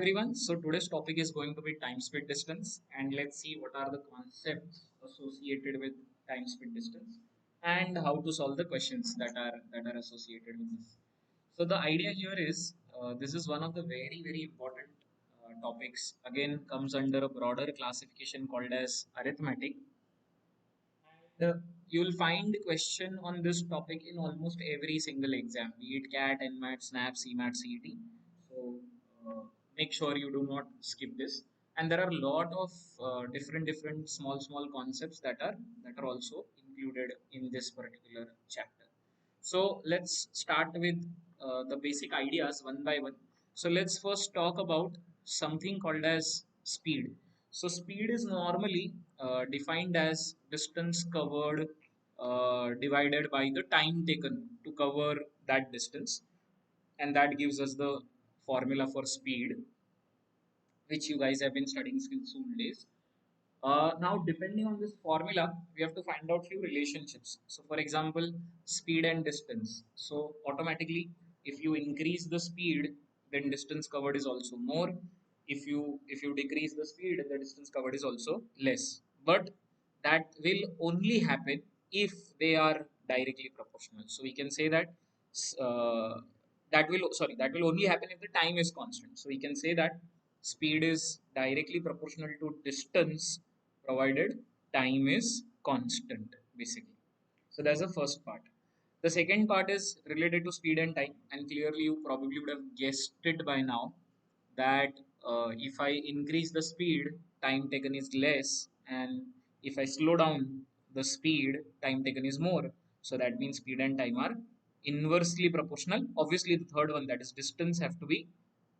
Everyone, so today's topic is going to be time speed distance, and let's see what are the concepts associated with time speed distance and how to solve the questions that are associated with this. So the idea here is this is one of the very important topics. Again, comes under a broader classification called as arithmetic. And you will find question on this topic in almost every single exam, be it CAT, NMAT, SNAP, CMAT, CET. So uh, make sure you do not skip this. And there are a lot of different small concepts that are also included in this particular chapter. So let's start with the basic ideas one by one. So let's first talk about something called as speed. So speed is normally defined as distance covered divided by the time taken to cover that distance, and that gives us the formula for speed, which you guys have been studying since school days. Now, depending on this formula, we have to find out few relationships. So, for example, speed and distance. So, automatically, if you increase the speed, then distance covered is also more. If you decrease the speed, the distance covered is also less. But that will only happen if they are directly proportional. So, we can say that uh, that will only happen if the time is constant. So, we can say that speed is directly proportional to distance provided time is constant, basically. So that's the first part. The second part is related to speed and time, and clearly you probably would have guessed it by now that if I increase the speed, time taken is less, and if I slow down the speed, time taken is more. So that means speed and time are inversely proportional. Obviously, the third one, that is distance, have to be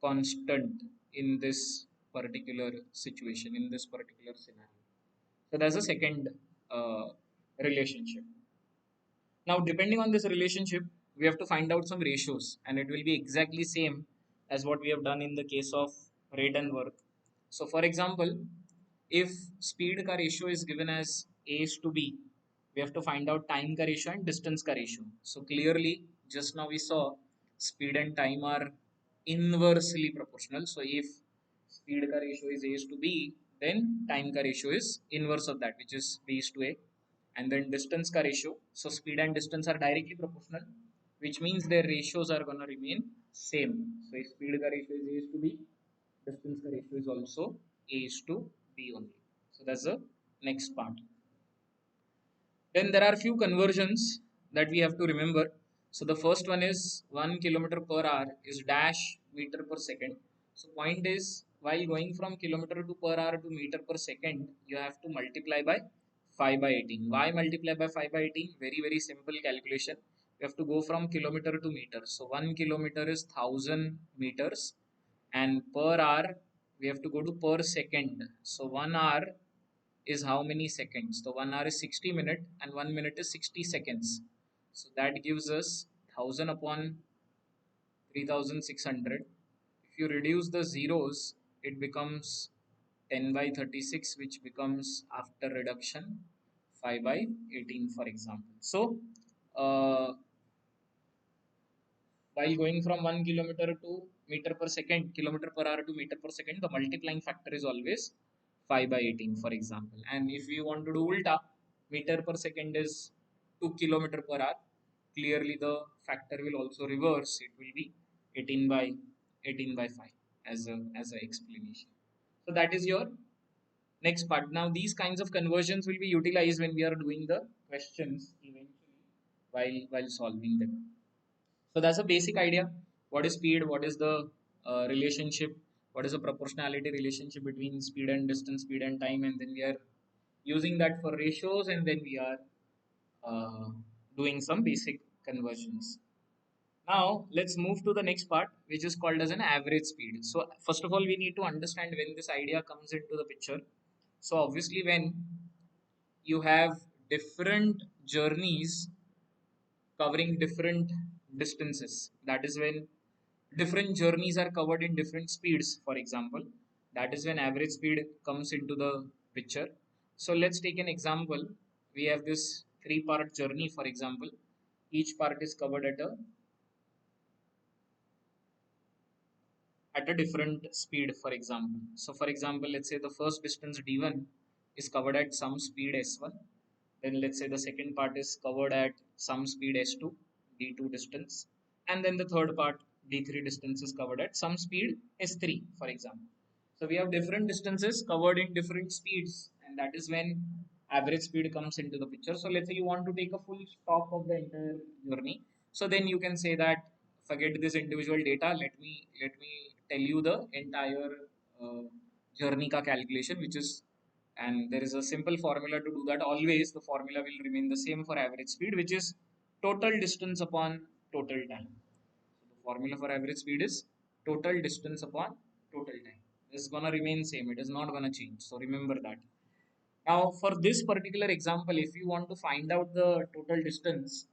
constant in this particular situation, in this particular scenario. So that's the second uh, relationship. Now, depending on this relationship, we have to find out some ratios, and it will be exactly same as what we have done in the case of rate and work. So, for example, if speed ka ratio is given as A is to B, we have to find out time ka ratio and distance ka ratio. So, clearly, just now we saw speed and time are inversely proportional. So, if speed ka ratio is A is to B, then time ka ratio is inverse of that, which is B is to A. And then distance ka ratio. So speed and distance are directly proportional, which means their ratios are gonna remain same. So if speed ka ratio is A is to B, distance ka ratio is also A is to B only. So that's the next part. Then there are few conversions that we have to remember. So the first one is 1 kilometer per hour is dash meter per second. So point is, while going from kilometer to per hour to meter per second, you have to multiply by 5 by 18. Why multiply by 5 by 18? Very simple calculation. You have to go from kilometer to meter. So 1 kilometer is 1000 meters, and per hour we have to go to per second. So 1 hour is how many seconds? So 1 hour is 60 minutes and 1 minute is 60 seconds. So that gives us 1000 upon 3600. If you reduce the zeros, it becomes 10 by 36, which becomes, after reduction, 5 by 18, for example. So uh, while going from 1 kilometer to meter per second, kilometer per hour to meter per second, the multiplying factor is always 5 by 18, for example. And if you want to do ulta, meter per second is 2 kilometer per hour. Clearly, the factor will also reverse. It will be 18 by 5 as a explanation. So that is your next part. Now, these kinds of conversions will be utilized when we are doing the questions eventually while solving them. So that's a basic idea. What is speed? What is the relationship? What is the proportionality relationship between speed and distance, speed and time? And then we are using that for ratios, and then we are uh, doing some basic conversions. Now let's move to the next part, which is called as an average speed. So first of all, we need to understand when this idea comes into the picture. So obviously, when you have different journeys covering different distances, that is when different journeys are covered in different speeds, for example, that is when average speed comes into the picture. So let's take an example. We have this three-part journey, for example. Each part is covered at a different speed, for example. So for example, let's say the first distance d1 is covered at some speed s1, then let's say the second part is covered at some speed s2, d2 distance, and then the third part, d3 distance, is covered at some speed s3, for example. So we have different distances covered in different speeds, and that is when average speed comes into the picture. So let's say you want to take a full stop of the entire journey. So then you can say that forget this individual data. Let me tell you the entire uh, journey ka calculation, which is, and there is a simple formula to do that. Always the formula will remain the same for average speed, which is total distance upon total time. So the formula for average speed is total distance upon total time. This is gonna remain same. It is not gonna change. So remember that. Now for this particular example, if you want to find out the total distance,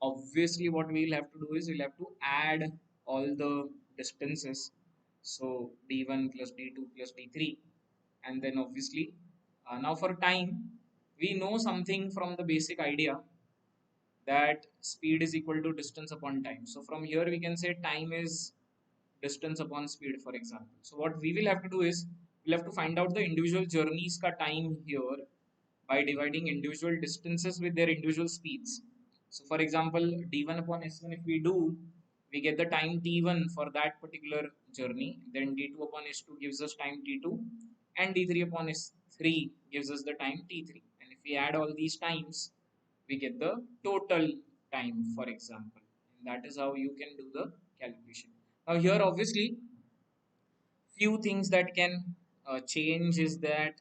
obviously what we'll have to do is we'll have to add all the distances. So d1 plus d2 plus d3, and then obviously now for time, we know something from the basic idea that speed is equal to distance upon time. So from here we can say time is distance upon speed, for example. So what we will have to do is we'll have to find out the individual journeys ka time here by dividing individual distances with their individual speeds. So for example, d1 upon s1, if we do, we get the time t1 for that particular journey. Then d2 upon s2 gives us time t2, and d3 upon s3 gives us the time t3. And if we add all these times, we get the total time, for example. And that is how you can do the calculation. Now here, obviously, few things that can change is that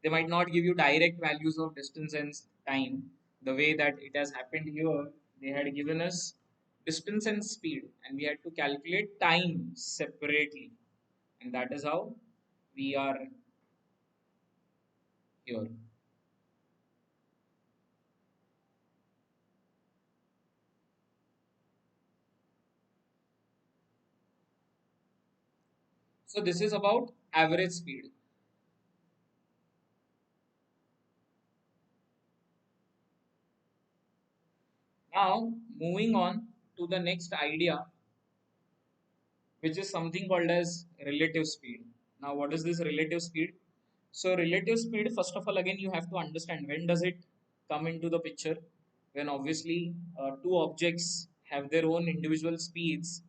they might not give you direct values of distance and time the way that it has happened here. They had given us distance and speed, and we had to calculate time separately, and that is how we are here. So this is about average speed. Now moving on to the next idea, which is something called as relative speed. Now, what is this relative speed? So, relative speed, first of all, again, you have to understand when does it come into the picture? When obviously two objects have their own individual speeds,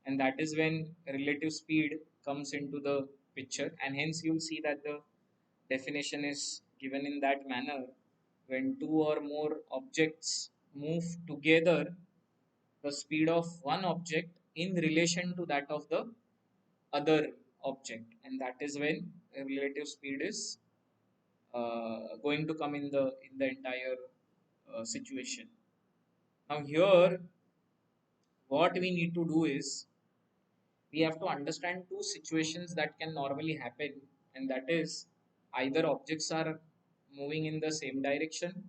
and that is when relative speed comes into the picture, and hence you'll see that the definition is given in that manner. When two or more objects move together, the speed of one object in relation to that of the other object, and that is when relative speed is going to come in the entire situation. Now here what we need to do is we have to understand two situations that can normally happen, and that is either objects are moving in the same direction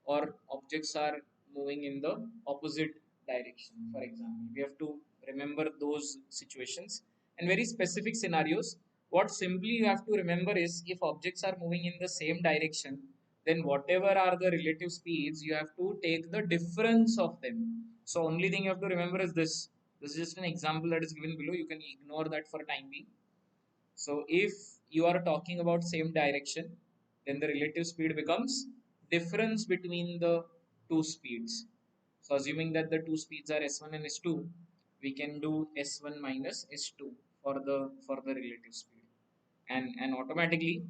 or objects are moving in the opposite direction. For example, we have to remember those situations and very specific scenarios. What simply you have to remember is if objects are moving in the same direction, then whatever are the relative speeds, you have to take the difference of them. So only thing you have to remember is this. This is just an example that is given below. You can ignore that for time being. So if you are talking about same direction, then the relative speed becomes difference between the two speeds. So assuming that the two speeds are s1 and s2, we can do s1 minus s2 for the relative speed. And automatically,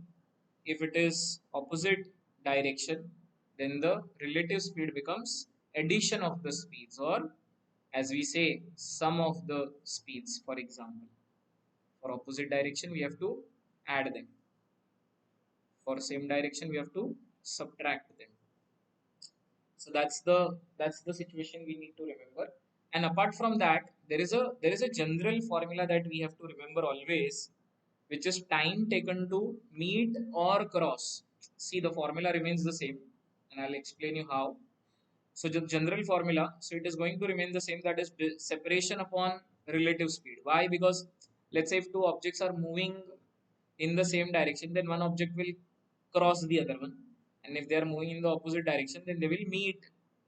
if it is opposite direction, then the relative speed becomes addition of the speeds, or as we say, sum of the speeds, for example. For opposite direction, we have to add them. For same direction, we have to subtract them. So that's the situation we need to remember. And apart from that, there is a general formula that we have to remember always, which is time taken to meet or cross. See, the formula remains the same, and I'll explain you how. So the general formula, so it is going to remain the same, that is separation upon relative speed. Why? Because let's say if two objects are moving in the same direction, then one object will cross the other one. And if they are moving in the opposite direction, then they will meet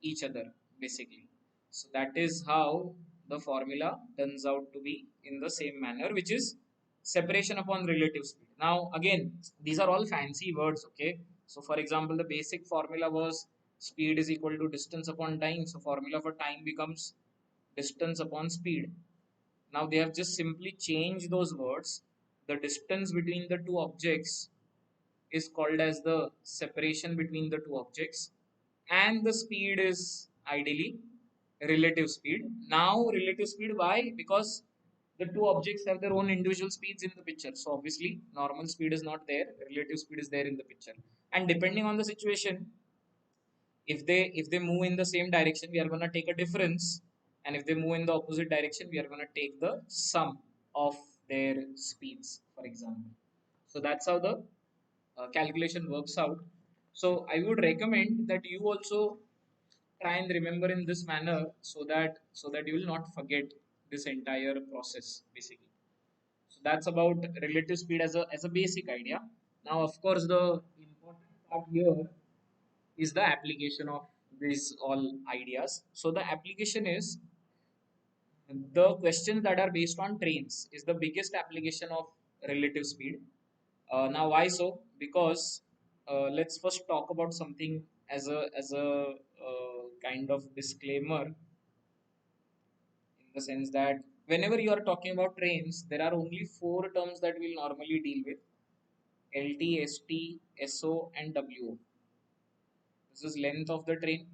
each other basically. So that is how the formula turns out to be in the same manner, which is separation upon relative speed. Now, again, these are all fancy words, okay? So, for example, the basic formula was speed is equal to distance upon time. So, formula for time becomes distance upon speed. Now, they have just simply changed those words. The distance between the two objects is called as the separation between the two objects, and the speed is ideally relative speed. Now, relative speed, why? Because the two objects have their own individual speeds in the picture. So obviously, normal speed is not there, relative speed is there in the picture. And depending on the situation, if they move in the same direction, we are gonna take a difference, and if they move in the opposite direction, we are gonna take the sum of their speeds, for example. So that's how the calculation works out. So I would recommend that you also try and remember in this manner, so that you will not forget this entire process basically. So that's about relative speed as a basic idea. Now, of course, the important part here is the application of these all ideas. So the application is the questions that are based on trains is the biggest application of relative speed. Now, why so? Because let's first talk about something as a kind of disclaimer, in the sense that whenever you are talking about trains, there are only four terms that we'll normally deal with: LT, ST, SO, and WO. This is length of the train.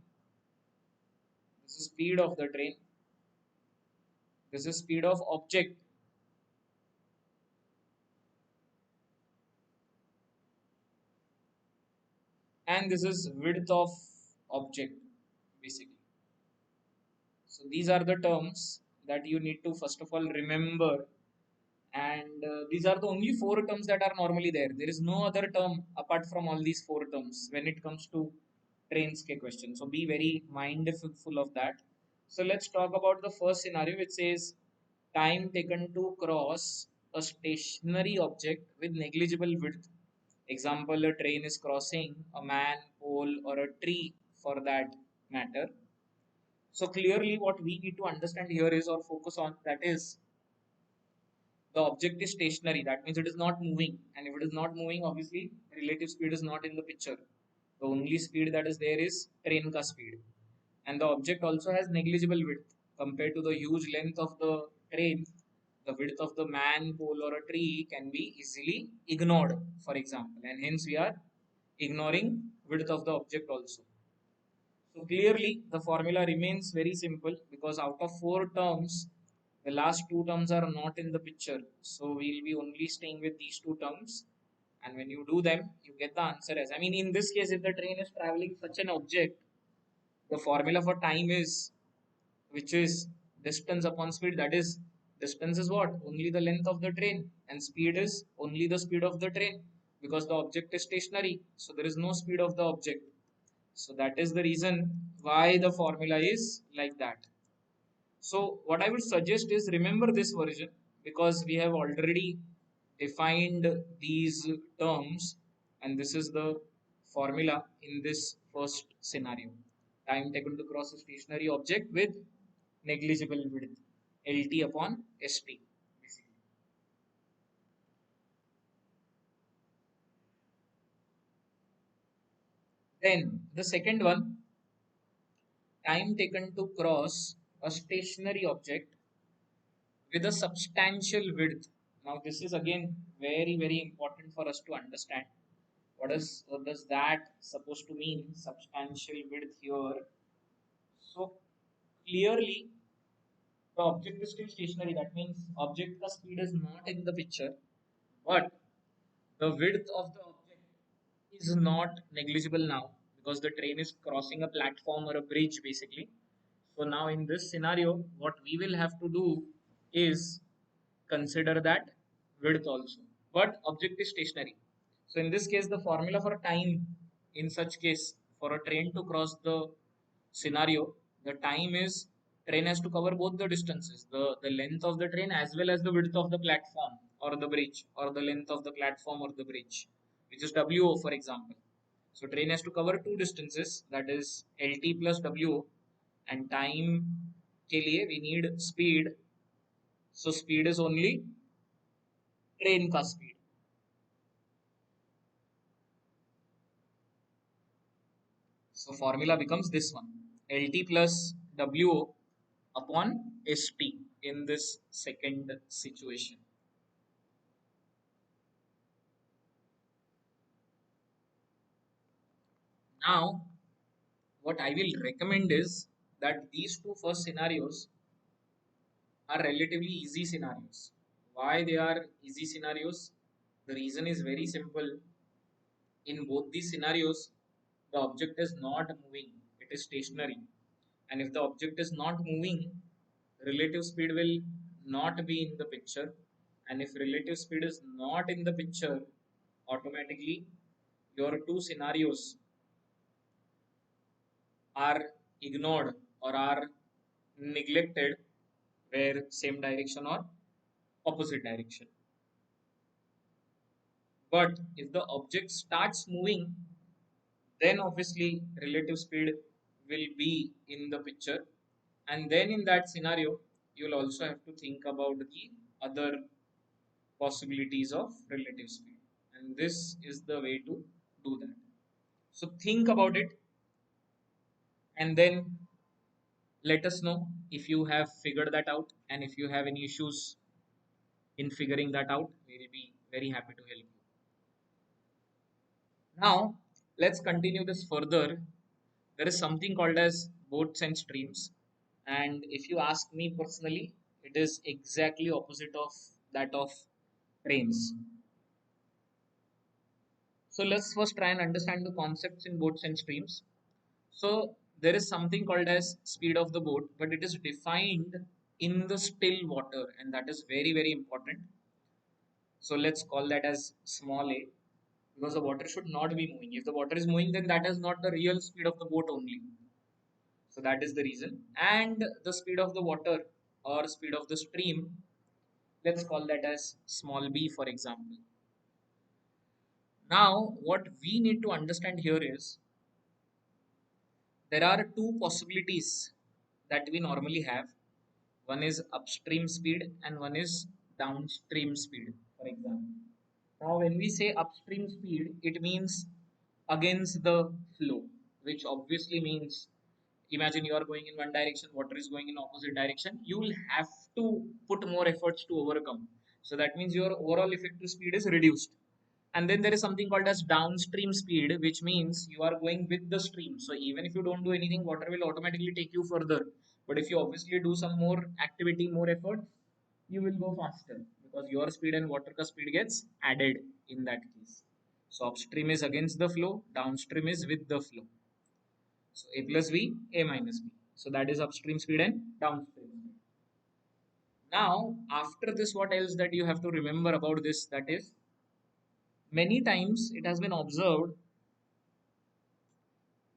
This is speed of the train. This is speed of object, and this is width of object basically. So these are the terms that you need to first of all remember, and these are the only four terms that are normally there. There is no other term apart from all these four terms when it comes to trains K question. So be very mindful of that. So let's talk about the first scenario, which says time taken to cross a stationary object with negligible width. Example: a train is crossing a man, pole, or a tree for that matter. So clearly, what we need to understand here is, or focus on, that is, the object is stationary. That means it is not moving. And if it is not moving, obviously, relative speed is not in the picture. The only speed that is there is train ka speed. And the object also has negligible width compared to the huge length of the train. The width of the man, pole, or a tree can be easily ignored, for example. And hence, we are ignoring width of the object also. So clearly, the formula remains very simple, because out of four terms, the last two terms are not in the picture. So we'll be only staying with these two terms. And when you do them, you get the answer as, I mean, in this case, if the train is traveling such an object, the formula for time is, which is distance upon speed. That is, distance is what? Only the length of the train. And speed is only the speed of the train, because the object is stationary. So there is no speed of the object. So that is the reason why the formula is like that. So what I would suggest is remember this version, because we have already defined these terms, and this is the formula in this first scenario. Time taken to cross a stationary object with negligible width, LT upon ST. Basically. Then the second one, time taken to cross a stationary object with a substantial width. Now, this is again very, very important for us to understand. What does that supposed to mean? Substantial width here. So clearly, the object is still stationary. That means object ka speed is not in the picture, but the width of the object is not negligible now, because the train is crossing a platform or a bridge basically. So now in this scenario, what we will have to do is consider that width also. But object is stationary. So in this case, the formula for time in such case, for a train to cross the scenario, the time is, train has to cover both the distances, the length of the train as well as the width of the platform or the bridge, or the length of the platform or the bridge, which is WO, for example. So train has to cover two distances, that is LT plus WO, and time के लिए we need speed. So speed is only train का speed. So formula becomes this one, LT plus WO upon ST in this second situation. Now, what I will recommend is that these two first scenarios are relatively easy scenarios. Why they are easy scenarios? The reason is very simple. In both these scenarios, the object is not moving, it is stationary. And if the object is not moving, relative speed will not be in the picture. And if relative speed is not in the picture, automatically your two scenarios are ignored or are neglected, where same direction or opposite direction. But if the object starts moving, then obviously relative speed will be in the picture. And then in that scenario, you'll also have to think about the other possibilities of relative speed. And this is the way to do that. So think about it and then let us know if you have figured that out, and if you have any issues in figuring that out, we will be very happy to help you. Now, let's continue this further. There is something called as boats and streams. And if you ask me personally, it is exactly opposite of that of trains. So let's first try and understand the concepts in boats and streams. So there is something called as speed of the boat, but it is defined in the still water, and that is very, very important. So let's call that as small a, because the water should not be moving. If the water is moving, then that is not the real speed of the boat only. So that is the reason. And the speed of the water or speed of the stream, let's call that as small b, for example. Now, what we need to understand here is there are two possibilities that we normally have. One is upstream speed and one is downstream speed, for example. Now, when we say upstream speed, it means against the flow, which obviously means imagine you are going in one direction, water is going in opposite direction. You will have to put more efforts to overcome. So that means your overall effective speed is reduced. And then there is something called as downstream speed, which means you are going with the stream. So even if you don't do anything, water will automatically take you further. But if you obviously do some more activity, more effort, you will go faster because your speed and water ka speed gets added in that case. So upstream is against the flow, downstream is with the flow. So A plus V, A minus B. So that is upstream speed and downstream speed. Now, after this, what else that you have to remember about this? That is, many times it has been observed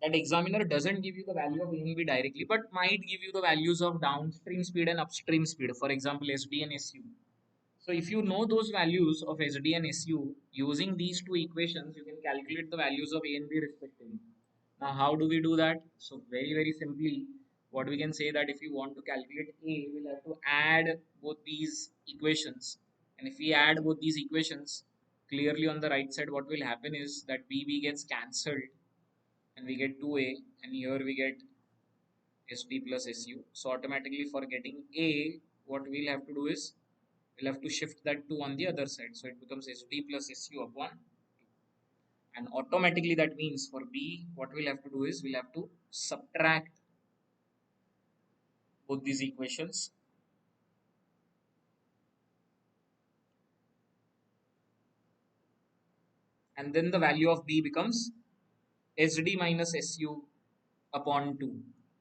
that examiner doesn't give you the value of A and B directly, but might give you the values of downstream speed and upstream speed. For example, SD and SU. So if you know those values of SD and SU, using these two equations, you can calculate the values of A and B respectively. Now, how do we do that? So very, very simply, what we can say that if you want to calculate A, we'll have to add both these equations. And if we add both these equations, clearly on the right side, what will happen is that BB gets cancelled and we get 2A, and here we get SD plus SU. So automatically for getting A, what we'll have to do is we'll have to shift that 2 on the other side. So it becomes SD plus SU upon 2. And automatically that means for B, what we'll have to do is we'll have to subtract both these equations. And then the value of B becomes SD minus SU upon 2,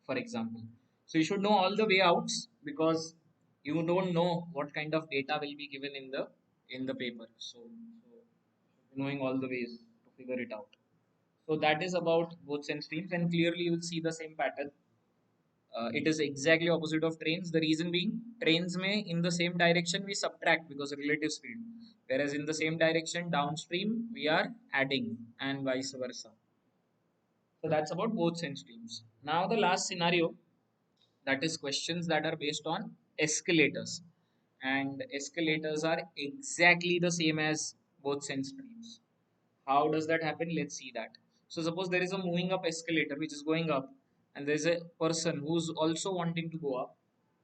for example. So you should know all the way outs because you don't know what kind of data will be given in the paper. So knowing all the ways to figure it out. So that is about both sense streams, and clearly you will see the same pattern. It is exactly opposite of trains. The reason being, trains may in the same direction we subtract because relative speed, whereas in the same direction downstream we are adding, and vice versa. So that's about both sense streams. Now the last scenario, that is questions that are based on escalators. and escalators are exactly the same as both sense streams. How does that happen? Let's see that. So suppose there is a moving up escalator which is going up, and there's a person who's also wanting to go up.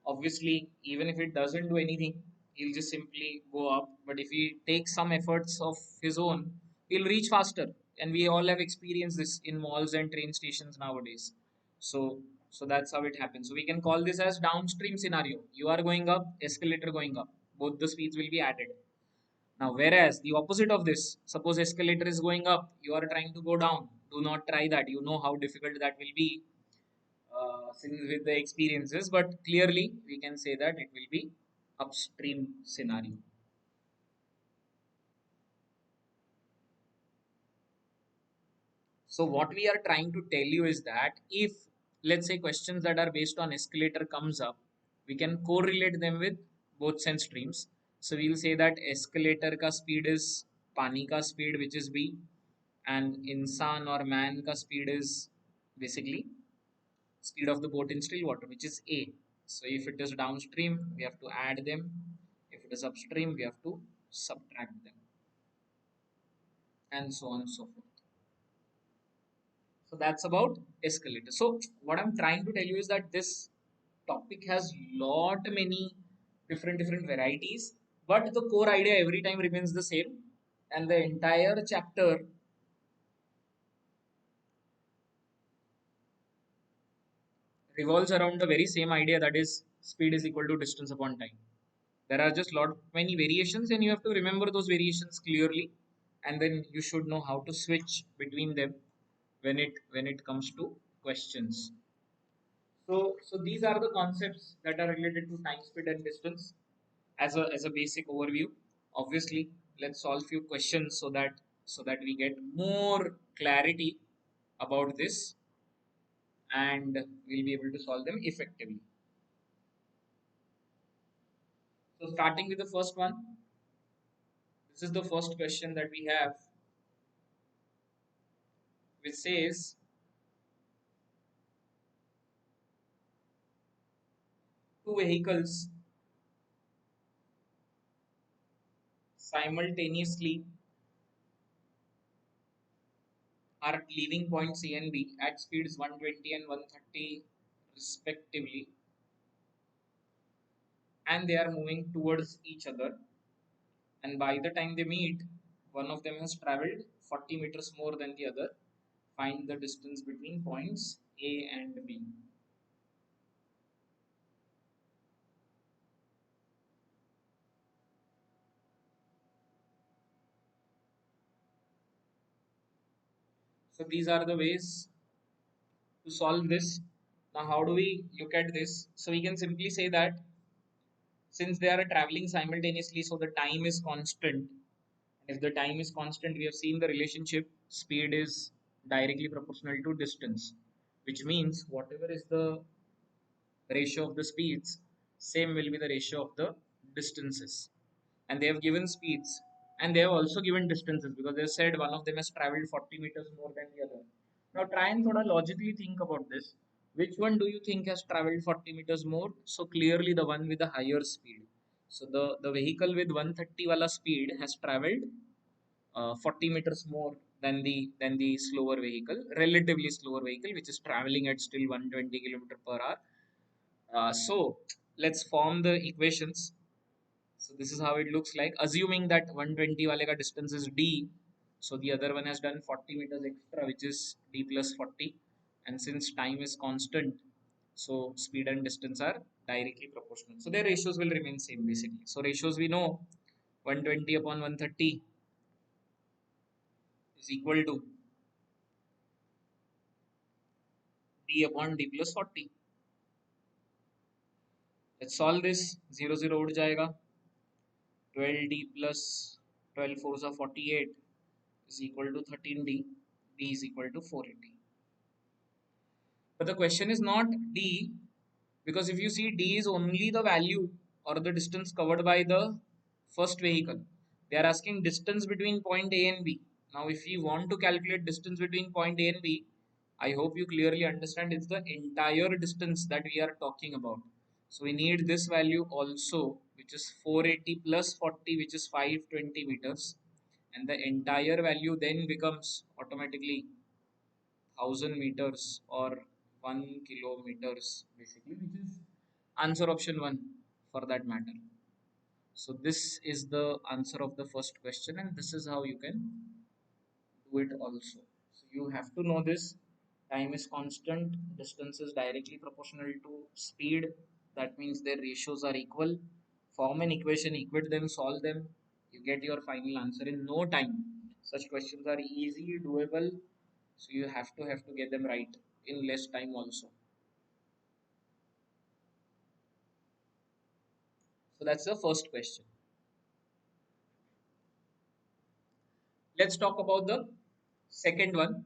Obviously, even if it doesn't do anything, he'll just simply go up. But if he takes some efforts of his own, he'll reach faster. And we all have experienced this in malls and train stations nowadays. So so that's how it happens. So we can call this as downstream scenario. You are going up, escalator going up. Both the speeds will be added. Now, whereas the opposite of this, suppose escalator is going up, you are trying to go down. Do not try that. You know how difficult that will be since with the experiences. But clearly, we can say that it will be upstream scenario. So what we are trying to tell you is that if, let's say, questions that are based on escalator comes up, we can correlate them with both sense streams. So we'll say that escalator ka speed is pani ka speed, which is B, and insan or man ka speed is basically speed of the boat in still water, which is A. So if it is downstream, we have to add them. If it is upstream, we have to subtract them, and so on and so forth. So that's about escalator. So what I'm trying to tell you is that this topic has lot many different varieties, but the core idea every time remains the same, and the entire chapter revolves around the very same idea, that is speed is equal to distance upon time. There are just lot many variations, and you have to remember those variations clearly, and then you should know how to switch between them when it comes to questions. So these are the concepts that are related to time, speed, and distance as a basic overview. Obviously, let's solve few questions so that we get more clarity about this, and we'll be able to solve them effectively. So starting with the first one, this is the first question that we have, which says two vehicles simultaneously are leaving points A and B at speeds 120 and 130 respectively, and they are moving towards each other, and by the time they meet, one of them has traveled 40 meters more than the other. Find the distance between points A and B. So these are the ways to solve this. Now, how do we look at this? So we can simply say that since they are traveling simultaneously, so the time is constant. If the time is constant, we have seen the relationship speed is directly proportional to distance, which means whatever is the ratio of the speeds, same will be the ratio of the distances. And they have given speeds, and they have also given distances, because they said one of them has traveled 40 meters more than the other. Now try and sort of logically think about this. Which one do you think has traveled 40 meters more? So clearly the one with the higher speed. So the vehicle with 130 wala speed has traveled 40 meters more than the slower vehicle, relatively slower vehicle, which is traveling at still 120 kilometer per hour. So let's form the equations. So this is how it looks like. Assuming that 120 wale ka distance is d, so the other one has done 40 meters extra, which is d plus 40. And since time is constant, so speed and distance are directly proportional. So their ratios will remain same basically. So ratios we know, 120 upon 130 is equal to d upon d plus 40. Let's solve this. 0 0 उड़ जाएगा. 12d plus 12 fours are 48 is equal to 13d. D is equal to 480. But the question is not D, because if you see, D is only the value or the distance covered by the first vehicle. They are asking distance between point A and B. Now, if you want to calculate distance between point A and B, I hope you clearly understand it's the entire distance that we are talking about. So we need this value also, which is 480 plus 40, which is 520 meters. And the entire value then becomes automatically 1000 meters or 1 kilometers, basically, which is answer option 1 for that matter. So this is the answer of the first question, and this is how you can do it also. So you have to know this. Time is constant, distance is directly proportional to speed. That means their ratios are equal. Form an equation, equate them, solve them. You get your final answer in no time. Such questions are easy, doable. So you have to get them right in less time also. So that's the first question. Let's talk about the second one,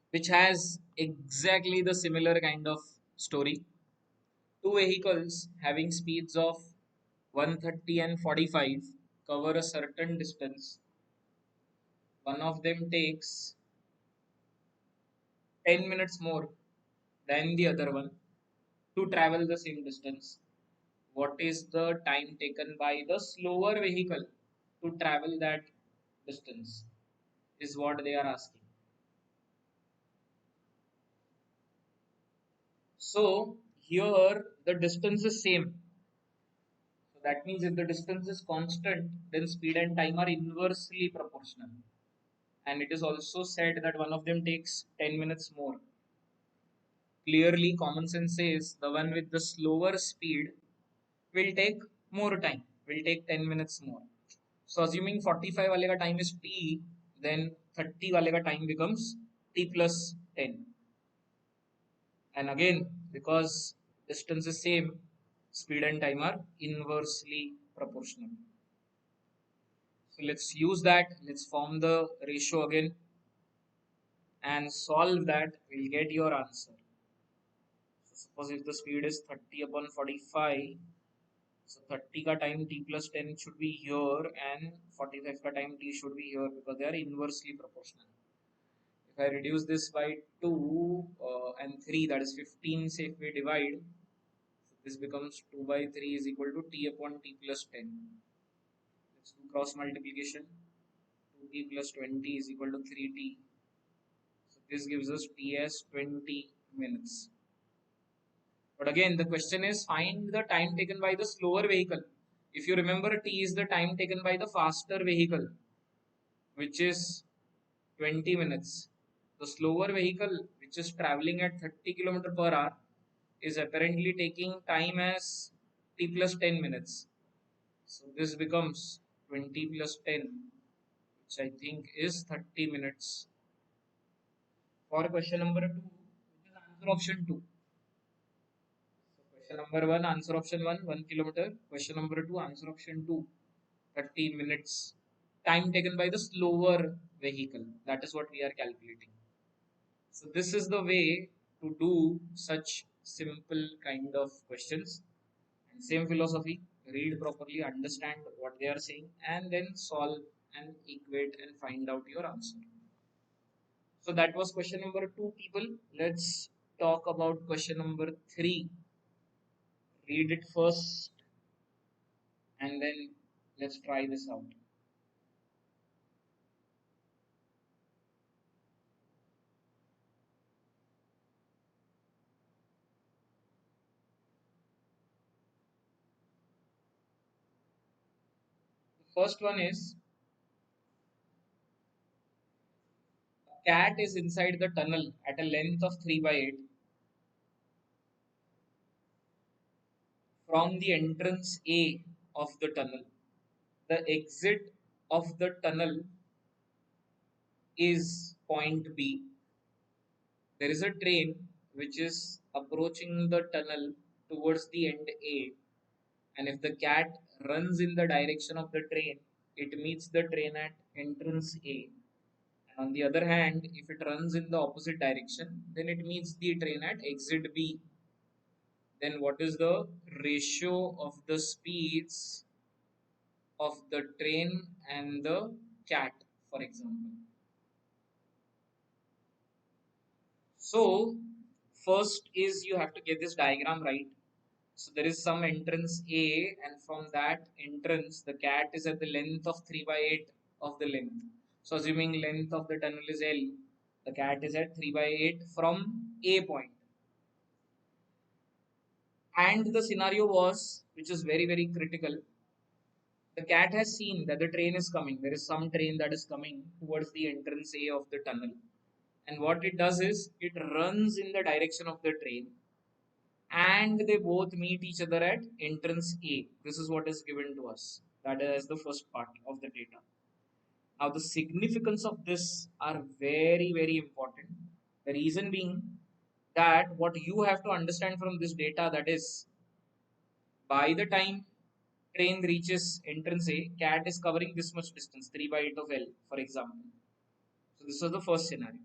which has exactly the similar kind of story. Two vehicles having speeds of 130 and 45 cover a certain distance. One of them takes 10 minutes more than the other one to travel the same distance. What is the time taken by the slower vehicle to travel that distance? Is what they are asking. So here the distance is same. So that means if the distance is constant, then speed and time are inversely proportional. And it is also said that one of them takes 10 minutes more. Clearly, common sense says the one with the slower speed will take more time, will take 10 minutes more. So, assuming 45 wale ka time is t, then 30 wale ka time becomes t plus 10. And again, because distance is same, speed and time are inversely proportional. So, let's use that. Let's form the ratio again and solve that. We'll get your answer. So suppose if the speed is 30 upon 45, so 30 ka time t plus 10 should be here and 45 ka time t should be here because they are inversely proportional. If I reduce this by 2 and 3, that is 15, say if we divide, so this becomes 2 by 3 is equal to t upon t plus 10. Let's do cross multiplication. 2t plus 20 is equal to 3t. So this gives us t as 20 minutes. But again, the question is find the time taken by the slower vehicle. If you remember, t is the time taken by the faster vehicle, which is 20 minutes. The slower vehicle, which is traveling at 30 km per hour, is apparently taking time as t plus 10 minutes. So this becomes 20 plus 10, which I think is 30 minutes. For question number 2, which is answer option 2. So question number 1, answer option 1, 1 kilometer. Question number 2, answer option 2, 30 minutes. Time taken by the slower vehicle. That is what we are calculating. So this is the way to do such simple kind of questions. And same philosophy, read properly, understand what they are saying, and then solve and equate and find out your answer. So that was question number 2, people. Let's talk about question number 3. Read it first and then let's try this out. The first one is a cat is inside the tunnel at a length of 3 by 8 from the entrance A of the tunnel. The exit of the tunnel is point B. There is a train which is approaching the tunnel towards the end A, and if the cat runs in the direction of the train, it meets the train at entrance A. And on the other hand, if it runs in the opposite direction, then it meets the train at exit B. Then what is the ratio of the speeds of the train and the cat, for example? So first is you have to get this diagram right. So there is some entrance A, and from that entrance, the cat is at the length of 3 by 8 of the length. So assuming length of the tunnel is L, the cat is at 3 by 8 from A point. And the scenario was, which is very, very critical, the cat has seen that the train is coming. There is some train that is coming towards the entrance A of the tunnel. And what it does is, it runs in the direction of the train and they both meet each other at entrance A. This is what is given to us. That is the first part of the data. Now, the significance of this are very, very important. The reason being that what you have to understand from this data, that is, by the time train reaches entrance A, cat is covering this much distance, 3 by 8 of L, for example. So this was the first scenario.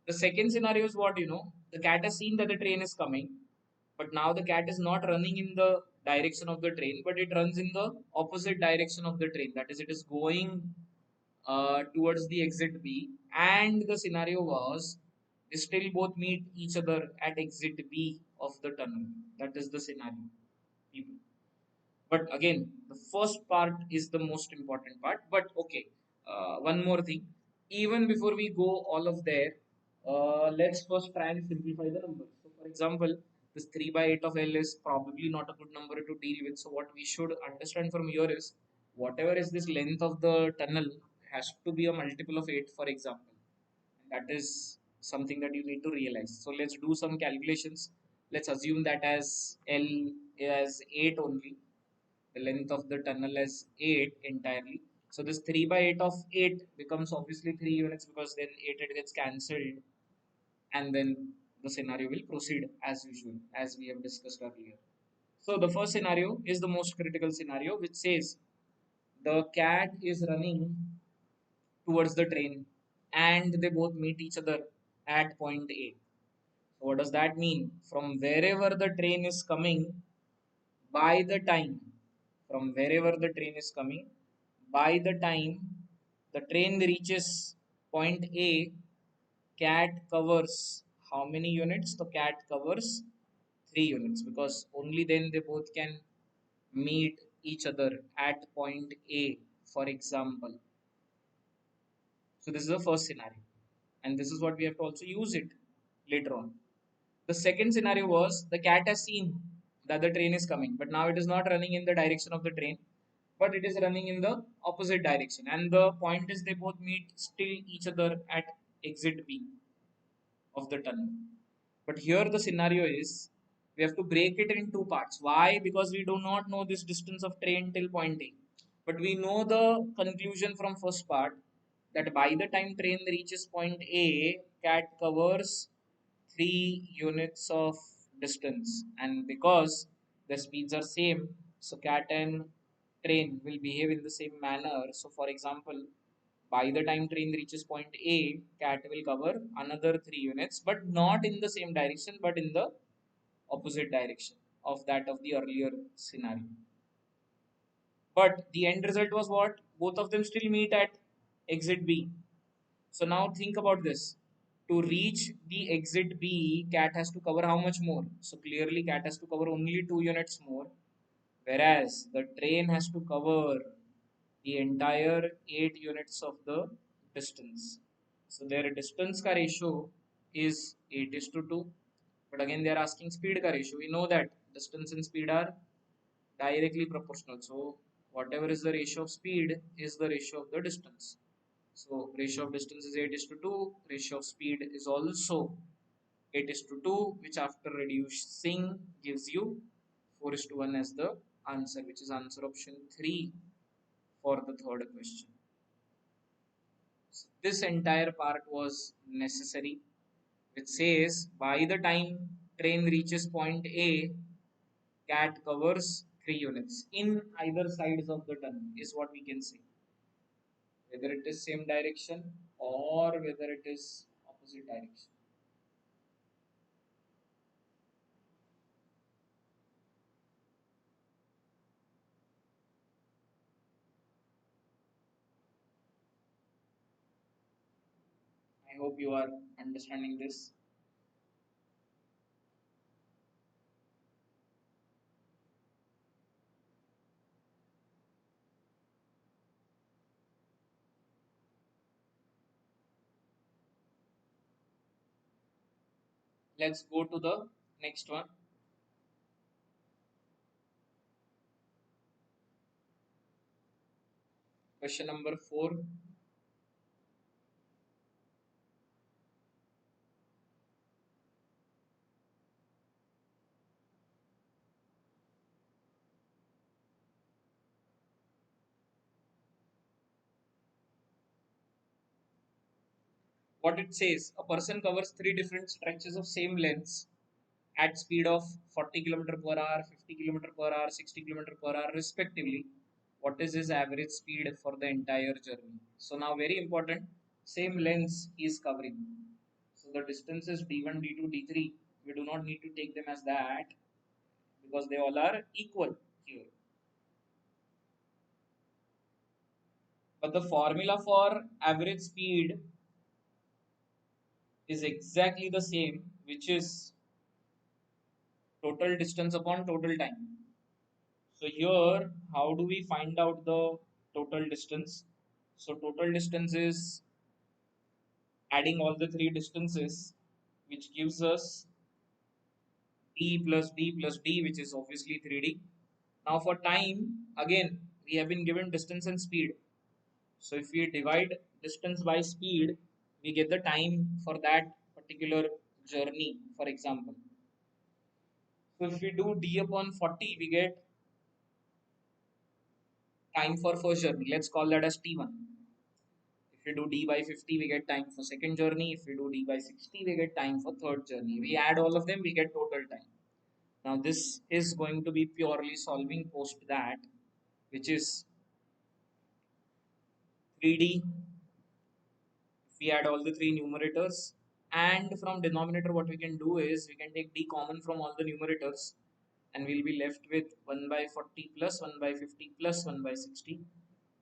The second scenario is what, the cat has seen that the train is coming, but now the cat is not running in the direction of the train, but it runs in the opposite direction of the train. That is, it is going towards the exit B, and the scenario was they still both meet each other at exit B of the tunnel. That is the scenario, people. But again, the first part is the most important part. But okay, one more thing. Even before we go all of there, let's first try and simplify the numbers. So, for example, this 3 by 8 of L is probably not a good number to deal with. So, what we should understand from here is whatever is this length of the tunnel has to be a multiple of 8, for example. That is something that you need to realize. So, let's do some calculations. Let's assume that as L as 8 only, the length of the tunnel as 8 entirely. So this 3 by 8 of 8 becomes obviously 3 units, because then 8 it gets cancelled, and then the scenario will proceed as usual, as we have discussed earlier. So the first scenario is the most critical scenario, which says the cat is running towards the train and they both meet each other at point A. So what does that mean? From wherever the train is coming, by the time, from wherever the train is coming, by the time the train reaches point A, cat covers how many units? The cat covers 3 units, because only then they both can meet each other at point A, for example. So this is the first scenario, and this is what we have to also use it later on. The second scenario was the cat has seen that the train is coming, but now it is not running in the direction of the train, but it is running in the opposite direction. And the point is they both meet still each other at exit B of the tunnel. But here the scenario is we have to break it in two parts. Why? Because we do not know this distance of train till point A. But we know the conclusion from first part, that by the time train reaches point A, cat covers 3 units of distance. And because the speeds are same, so cat and train will behave in the same manner. So for example, by the time train reaches point A, cat will cover another 3 units, but not in the same direction, but in the opposite direction of that of the earlier scenario. But the end result was what? Both of them still meet at exit B. So now think about this. To reach the exit B, cat has to cover how much more? So clearly cat has to cover only 2 units more, whereas the train has to cover the entire 8 units of the distance. So their distance ka ratio is 8 is to 2. But again they are asking speed ka ratio. We know that distance and speed are directly proportional. So whatever is the ratio of speed is the ratio of the distance. So ratio of distance is 8 is to 2. Ratio of speed is also 8 is to 2, which after reducing gives you 4 is to 1 as the answer, which is answer option 3 for the third question. So this entire part was necessary, which says by the time train reaches point A, cat covers 3 units in either sides of the tunnel, is what we can say. Whether it is same direction or whether it is opposite direction. I hope you are understanding this. Let's go to the next one. Question number 4. What it says, a person covers three different stretches of same lengths at speed of 40 km per hour, 50 km per hour, 60 km per hour respectively. What is his average speed for the entire journey? So now very important, same lengths he is covering. So the distances d1, d2, d3, we do not need to take them as that because they all are equal here. But the formula for average speed is exactly the same, which is total distance upon total time. So here, how do we find out the total distance? So total distance is adding all the three distances, which gives us d plus d plus d, which is obviously 3d. Now for time, again, we have been given distance and speed. So if we divide distance by speed, we get the time for that particular journey, for example. So if we do d upon 40, we get time for first journey. Let's call that as t1. If we do d by 50, we get time for second journey. If we do d by 60, we get time for third journey. We add all of them, we get total time. Now this is going to be purely solving post that, which is 3d. If we add all the three numerators, and from denominator what we can do is we can take d common from all the numerators, and we'll be left with 1 by 40 plus 1 by 50 plus 1 by 60.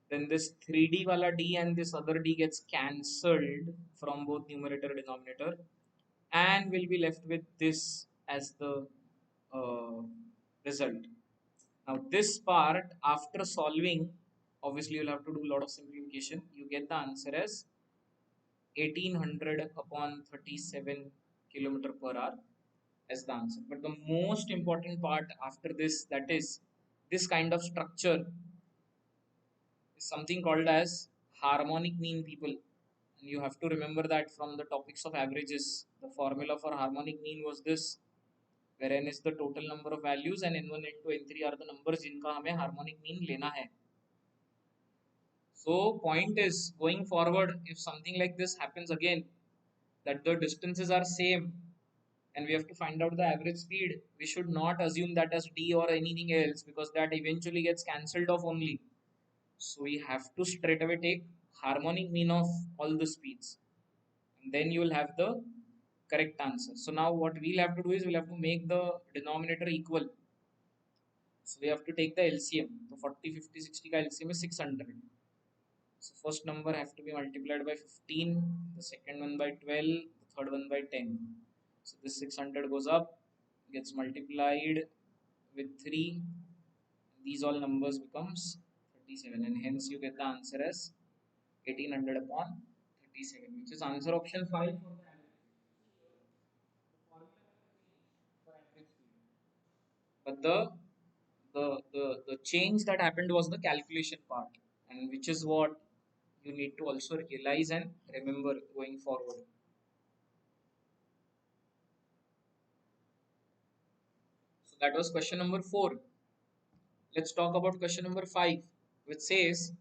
Then this 3d wala d and this other d gets cancelled from both numerator and denominator, and we'll be left with this as the uh, result. Now this part, after solving, obviously you'll have to do a lot of simplification. You get the answer as 1800 upon 37 kilometer per hour as the answer. But the most important part after this, that is this kind of structure, is something called as harmonic mean, people. And you have to remember that from the topics of averages, the formula for harmonic mean was this, where n is the total number of values and n1, n2, n3 are the numbers जिनका हमें harmonic mean लेना है. So point is, going forward, if something like this happens again, that the distances are same and we have to find out the average speed, we should not assume that as d or anything else, because that eventually gets cancelled off only. So we have to straight away take harmonic mean of all the speeds, and then you will have the correct answer. So now what we'll have to do is we'll have to make the denominator equal. So we have to take the LCM. So 40, 50, 60 ka LCM is 600. So first number have to be multiplied by 15, the second one by 12, the third one by 10. So this 600 goes up, gets multiplied with 3. These all numbers becomes 37, and hence you get the answer as 1800 upon 37, which is answer option 5 for the average. The formula for average speed. But the change that happened was the calculation part, and which is what you need to also realize and remember going forward. So that was question number 4. Let's talk about question number 5, which says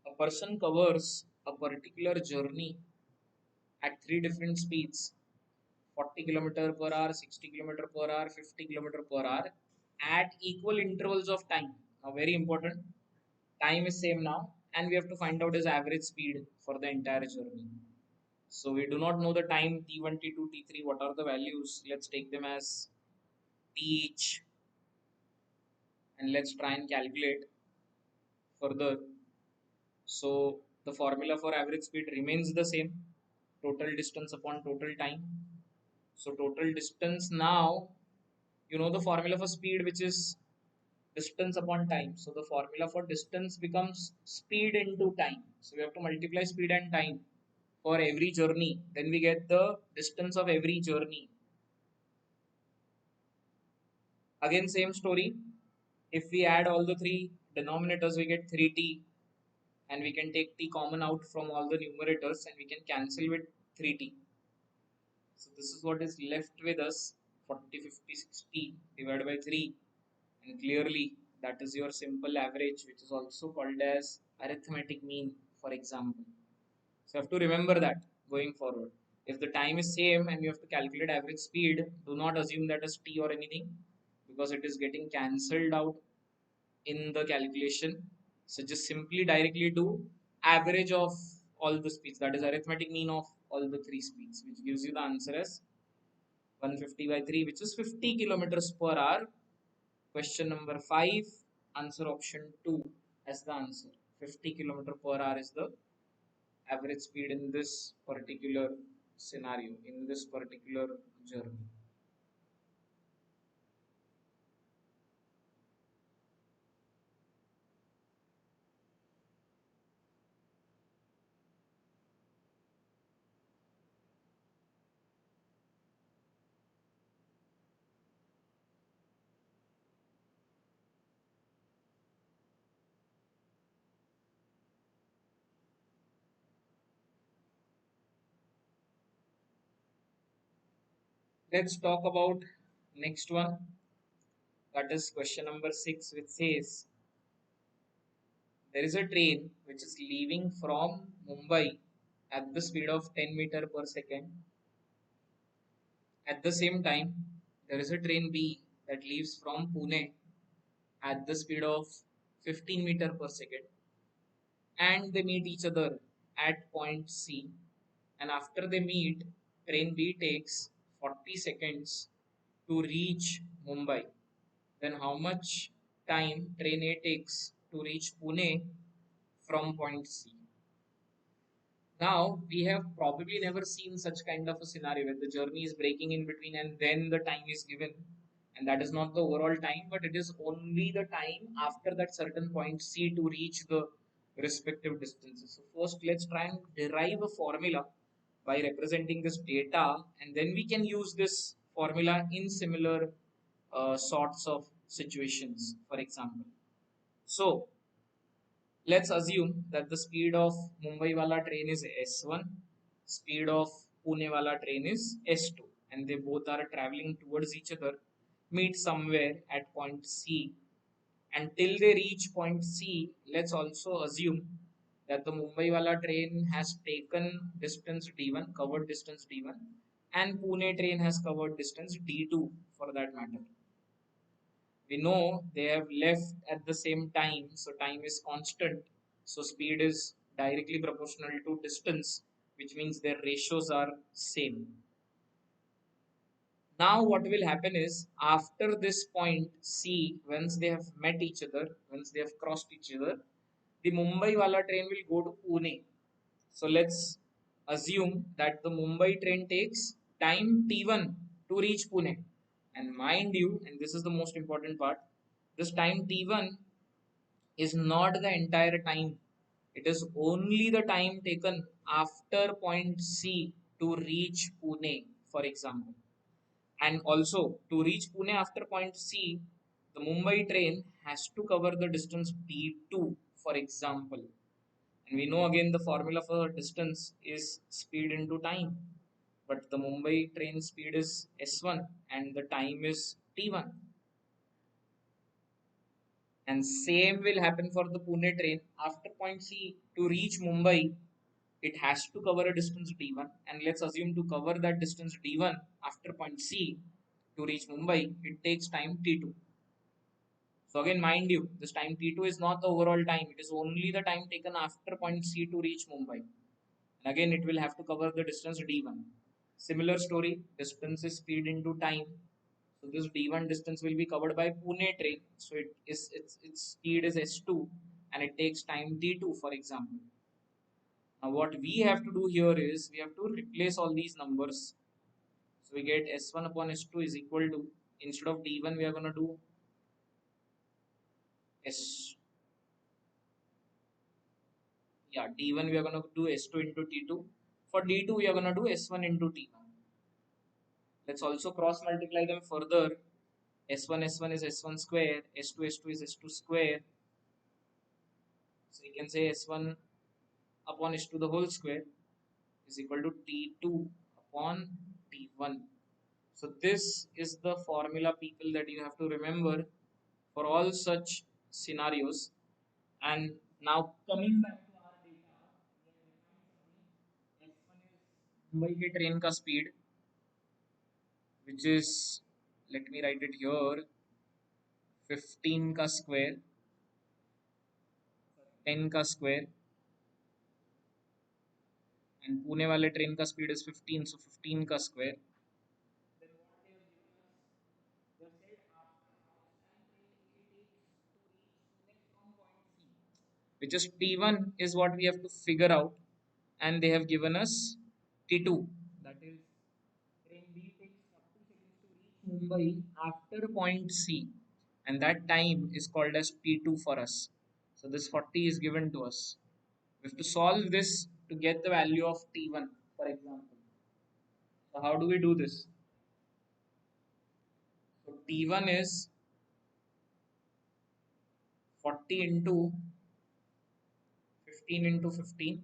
a person covers a particular journey at three different speeds: 40 kilometer per hour, 60 kilometer per hour, 50 kilometer per hour, at equal intervals of time. Now, very important, time is same now, and we have to find out his average speed for the entire journey. So we do not know the time t1, t2, t3. What are the values? Let's take them as t each, and let's try and calculate further. So the formula for average speed remains the same: total distance upon total time. So total distance now, you know the formula for speed, which is distance upon time. So the formula for distance becomes speed into time. So we have to multiply speed and time. for every journey, then we get the distance of every journey. Again, same story. If we add all the three denominators, we get 3t, and we can take t common out from all the numerators and we can cancel with 3t. So this is what is left with us, 40, 50, 60 divided by 3, and clearly that is your simple average, which is also called as arithmetic mean, for example. So you have to remember that going forward. If the time is same and you have to calculate average speed, do not assume that as t or anything, because it is getting cancelled out in the calculation. So just simply directly do average of all the speeds, that is arithmetic mean of all the three speeds, which gives you the answer as 150 by 3, which is 50 kilometers per hour. Question number 5, answer option 2 as the answer. 50 kilometer per hour is the average speed in this particular scenario, in this particular journey. Let's talk about next one. That is question number 6, which says there is a train which is leaving from Mumbai at the speed of 10 meter per second. At the same time, there is a train B that leaves from Pune at the speed of 15 meter per second, and they meet each other at point C. And after they meet, train B takes 40 seconds to reach Mumbai. Then how much time train A takes to reach Pune from point C? Now, we have probably never seen such kind of a scenario where the journey is breaking in between and then the time is given. And that is not the overall time, but it is only the time after that certain point C to reach the respective distances. So, first, let's try and derive a formula by representing this data, and then we can use this formula in similar sorts of situations, for example. So, let's assume that the speed of Mumbai wala train is S1, speed of Pune wala train is S2, and they both are traveling towards each other, meet somewhere at point C. Until they reach point C, let's also assume that the Mumbai wala train has taken distance D1, covered distance D1, and Pune train has covered distance D2 for that matter. We know they have left at the same time, so time is constant, so speed is directly proportional to distance, which means their ratios are same. Now what will happen is, after this point C, once they have met each other, once they have crossed each other, the Mumbai wala train will go to Pune. So let's assume that the Mumbai train takes time t1 to reach Pune. And mind you, and this is the most important part, this time t1 is not the entire time. It is only the time taken after point C to reach Pune, for example. And also, to reach Pune after point C, the Mumbai train has to cover the distance D2, for example. And we know again the formula for distance is speed into time. But the Mumbai train speed is S1 and the time is T1. And same will happen for the Pune train. After point C to reach Mumbai, it has to cover a distance D1. And let's assume to cover that distance D1 after point C to reach Mumbai, it takes time T2. So again, mind you, this time T2 is not the overall time. It is only the time taken after point C to reach Mumbai. And again, it will have to cover the distance D1. Similar story, distance is speed into time. So this D1 distance will be covered by Pune train. So its speed is S2 and it takes time D2, for example. Now what we have to do here is we have to replace all these numbers. So we get S1 upon S2 is equal to, instead of D1 we are going to do S, yeah, D1 we are going to do S2 into T2. For D2, we are going to do S1 into T1. Let's also cross multiply them further. S1 is S1 square, S2 is S2 square. So you can say S1 upon S2 the whole square is equal to T2 upon T1. So this is the formula, people, that you have to remember for all such scenarios. And now coming back to our data, S1 is Mumbai ke train ka speed, which is, let me write it here, 15 का square, 10 का square, and Pune वाले train का speed is 15, so 15 का square. Which is T1 is what we have to figure out, and they have given us T2. That is, train B takes 40 seconds to reach Mumbai after point C, and that time is called as T2 for us. So this 40 is given to us. We have to solve this to get the value of T1, for example. So how do we do this? So T1 is 40 into 15 into 15,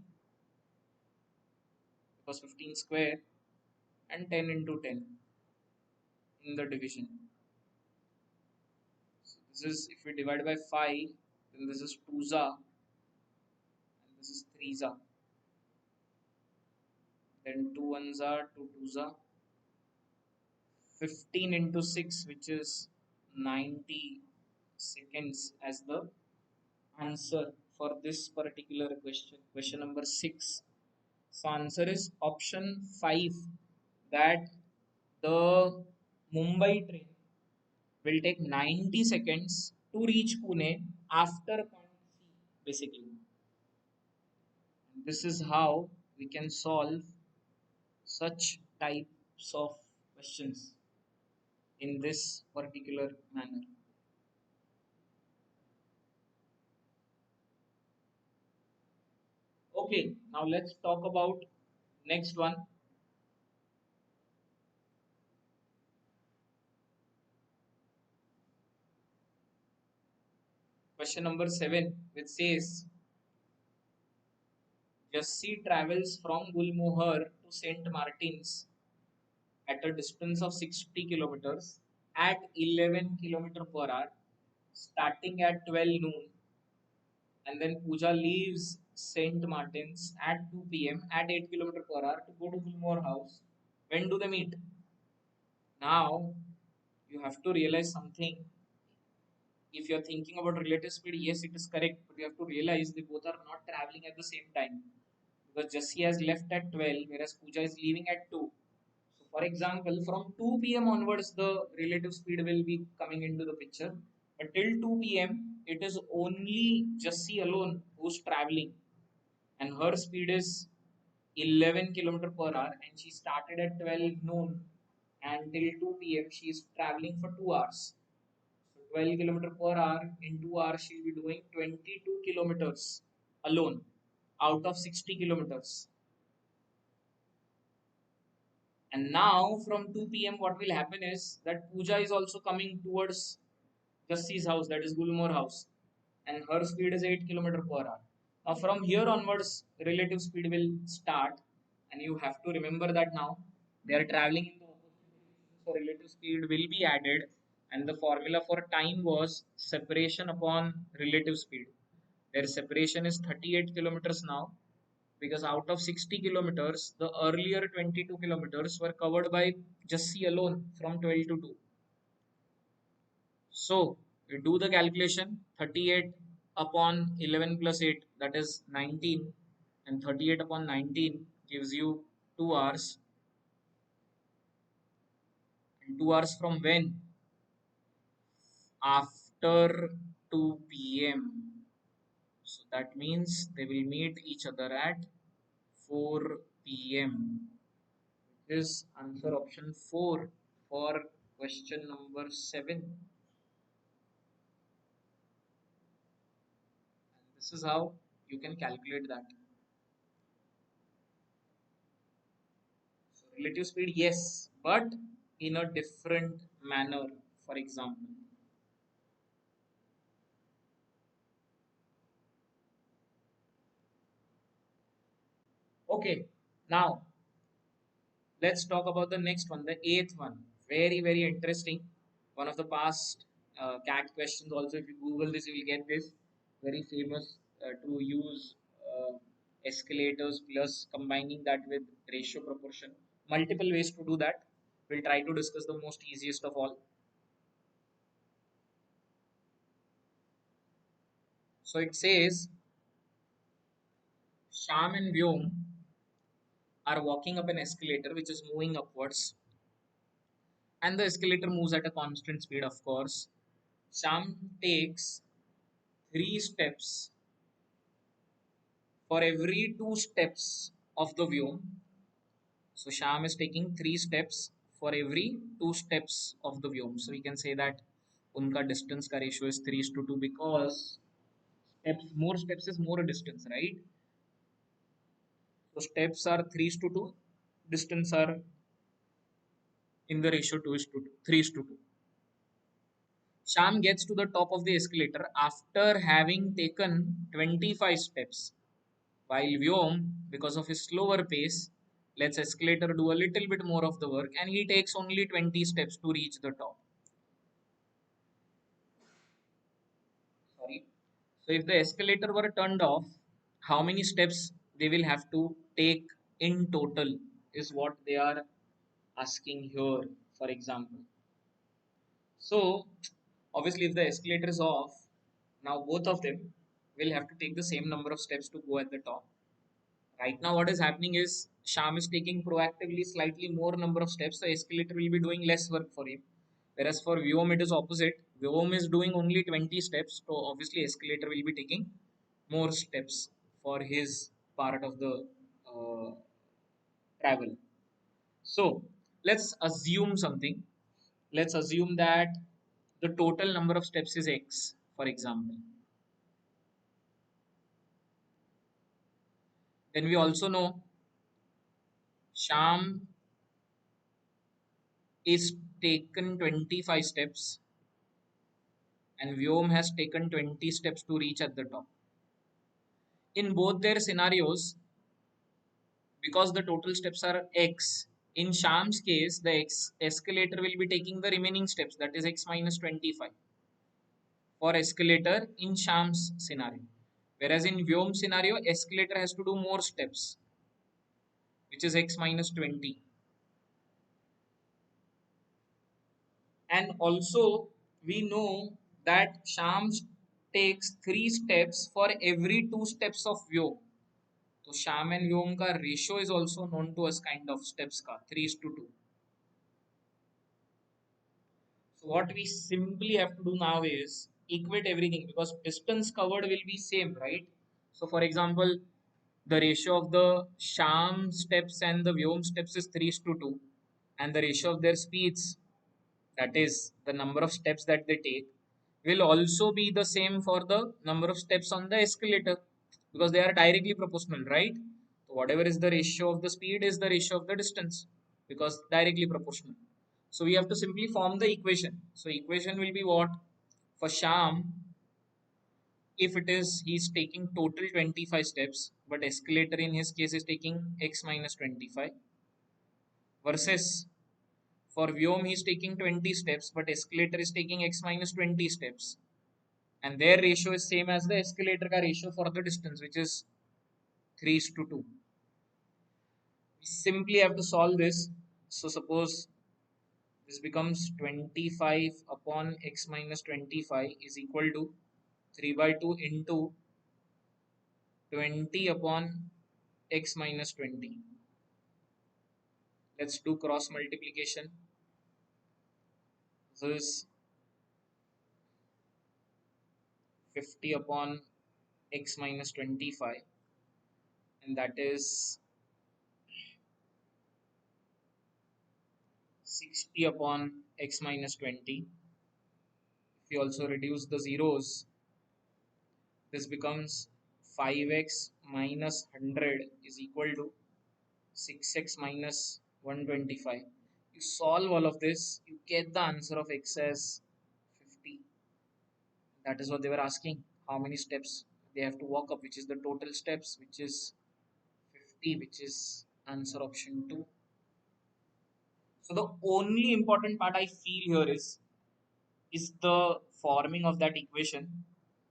because 15 square, and 10 into 10 in the division. So this is, if we divide by 5, then this is 2 za, and this is 3 za. Then 2 ones are 2 twos are 15 into 6, which is 90 seconds as the answer for this particular question. Question number 6. So answer is option 5, that the Mumbai train will take 90 seconds to reach Pune after point C, basically. And this is how we can solve such types of questions in this particular manner. Okay, now let's talk about next one. Question number 7, which says Jassi travels from Gulmohar to St. Martin's at a distance of 60 kilometers at 11 km per hour, starting at 12 noon, and then Pooja leaves St. Martin's at 2 p.m. at 8 km per hour to go to Gulmohar house. When do they meet? Now you have to realize something. If you're thinking about relative speed, yes, it is correct, but you have to realize they both are not traveling at the same time, because Jassi has left at 12, whereas Pooja is leaving at 2. So, for example, from 2 p.m. onwards, the relative speed will be coming into the picture, but till 2 p.m., it is only Jassi alone who's traveling, and her speed is 11 km per hour, and she started at 12 noon, and till 2 p.m. she is traveling for 2 hours. So 12 km per hour in 2 hours, she'll be doing 22 kilometers alone out of 60 kilometers. And now from 2 p.m., what will happen is that Pooja is also coming towards Jassi's house, that is Gulmore house, and her speed is 8 km per hour. Now from here onwards, relative speed will start, and you have to remember that now they are traveling in the opposite direction, so relative speed will be added, and the formula for time was separation upon relative speed. Their separation is 38 kilometers now, because out of 60 kilometers, the earlier 22 kilometers were covered by Jassi alone from 12 to 2. So you do the calculation, 38 upon 11 plus 8, that is 19, and 38 upon 19 gives you 2 hours. And 2 hours from when? After 2 p.m. So that means they will meet each other at 4 p.m. Is answer option 4 for question number 7. And this is how you can calculate that. Relative speed, yes, but in a different manner. For example, okay, now let's talk about the next one, the eighth one. Very, very interesting. One of the past CAT questions. Also, if you Google this, you will get this. Very famous to use escalators plus combining that with ratio proportion. Multiple ways to do that. We'll try to discuss the most easiest of all. So it says Sham and Vyom are walking up an escalator which is moving upwards, and the escalator moves at a constant speed, of course. Sham takes 3 steps for every 2 steps of the Vyom. So Sham is taking 3 steps for every 2 steps of the Vyom. So we can say that unka distance ka ratio is 3:2 because more steps is more distance, right? So steps are 3:2, distance are in the ratio 2 is to 3 is to 2. Sham gets to the top of the escalator after having taken 25 steps, while Vyom, because of his slower pace, lets escalator do a little bit more of the work and he takes only 20 steps to reach the top. Sorry. So if the escalator were turned off, how many steps they will have to take in total is what they are asking here, for example. So obviously if the escalator is off, now both of them will have to take the same number of steps to go at the top. Right now what is happening is Sham is taking proactively slightly more number of steps, the escalator will be doing less work for him. Whereas for Vyom it is opposite. Vyom is doing only 20 steps, so obviously escalator will be taking more steps for his part of the uh, travel. So let's assume something. Let's assume that the total number of steps is x, for example. Then we also know Sham is taken 25 steps and Vyom has taken 20 steps to reach at the top. In both their scenarios, because the total steps are x, in Sham's case, the escalator will be taking the remaining steps, that is x minus 25 for escalator in Sham's scenario. Whereas in Vyom's scenario, escalator has to do more steps, which is x minus 20. And also, we know that Shams takes 3 steps for every 2 steps of Vyom. So Sham and Vyom ka ratio is also known to us kind of steps ka 3 is to 2. So what we simply have to do now is equate everything because distance covered will be same, right? So for example, the ratio of the Sham steps and the Vyom steps is 3 is to 2, and the ratio of their speeds, that is the number of steps that they take, will also be the same for the number of steps on the escalator because they are directly proportional, right? So whatever is the ratio of the speed is the ratio of the distance because directly proportional. So we have to simply form the equation. So equation will be what? For Sham, if it is he's taking total 25 steps, but escalator in his case is taking x minus 25 versus for Vyom he's taking 20 steps, but escalator is taking x minus 20 steps. And their ratio is same as the escalator ka ratio for the distance, which is 3 is to 2. We simply have to solve this. So suppose this becomes 25 upon x minus 25 is equal to 3 by 2 into 20 upon x minus 20. Let's do cross multiplication. This is 50 upon x minus 25, and that is 60 upon x minus 20. If you also reduce the zeros, this becomes 5x minus 100 is equal to 6x minus 125. You solve all of this, you get the answer of x as 50. That is what they were asking. How many steps they have to walk up, which is the total steps, which is 50, which is answer option 2. So the only important part I feel here is the forming of that equation,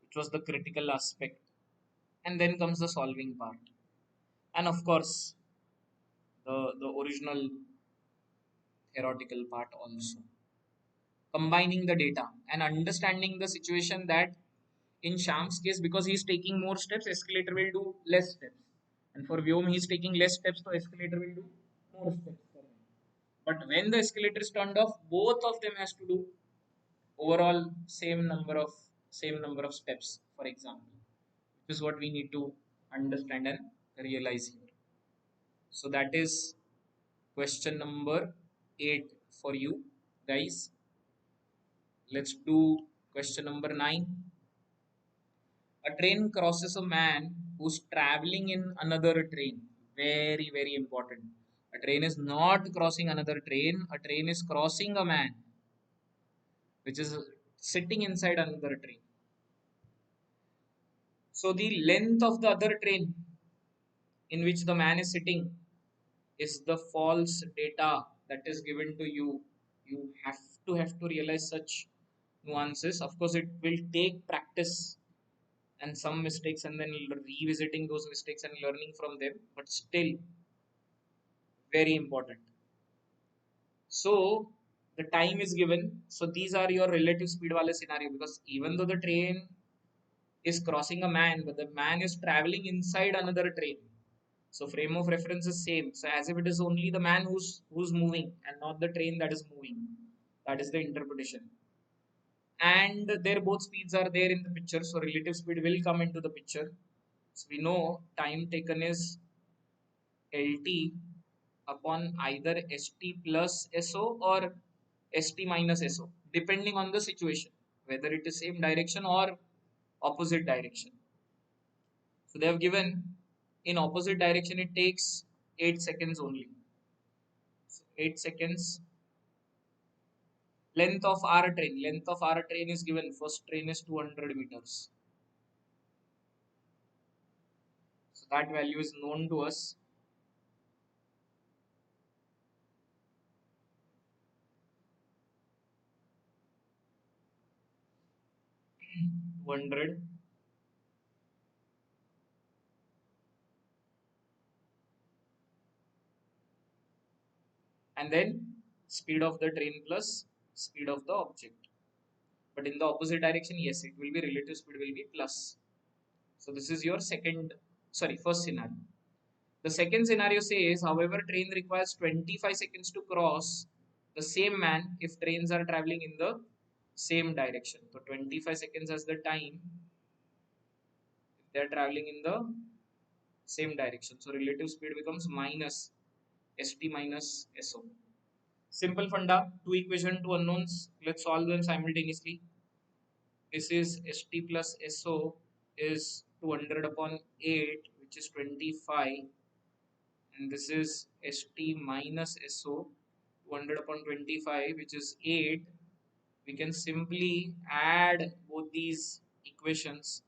which was the critical aspect. And then comes the solving part. And of course, the original theoretical part also. Combining the data and understanding the situation that in Sham's case, because he's taking more steps, escalator will do less steps. And for Vyom, he's taking less steps, so escalator will do more steps for him. But when the escalator is turned off, both of them has to do overall same number of steps, for example. Which is what we need to understand and realize here. So that is question number 8 for you guys. Let's do question number 9. A train crosses a man who's traveling in another train. Very, very important. A train is not crossing another train. A train is crossing a man, which is sitting inside another train. So the length of the other train in which the man is sitting is the false data that is given to you. You have to realize such nuances. Of course, it will take practice and some mistakes and then revisiting those mistakes and learning from them, but still very important. So the time is given, so these are your relative speed wala scenario, because even though the train is crossing a man, but the man is traveling inside another train, so frame of reference is same, so as if it is only the man who's moving and not the train that is moving. That is the interpretation, and their both speeds are there in the picture, so relative speed will come into the picture. So we know time taken is LT upon either ST plus SO or ST minus SO, depending on the situation, whether it is same direction or opposite direction. So they have given in opposite direction it takes 8 seconds only. So 8 seconds. Length of our train is given. First train is 200 meters. So that value is known to us. Two hundred. And then speed of the train plus speed of the object. But in the opposite direction, yes, it will be relative speed will be plus. So this is your first scenario. The second scenario says, however, train requires 25 seconds to cross the same man if trains are traveling in the same direction. So 25 seconds as the time if they are traveling in the same direction. So relative speed becomes minus ST minus SO. Simple funda, two equation, two unknowns. Let's solve them simultaneously. This is ST plus SO is 200 upon 8, which is 25, and this is ST minus SO 200 upon 25, which is 8. We can simply add both these equations.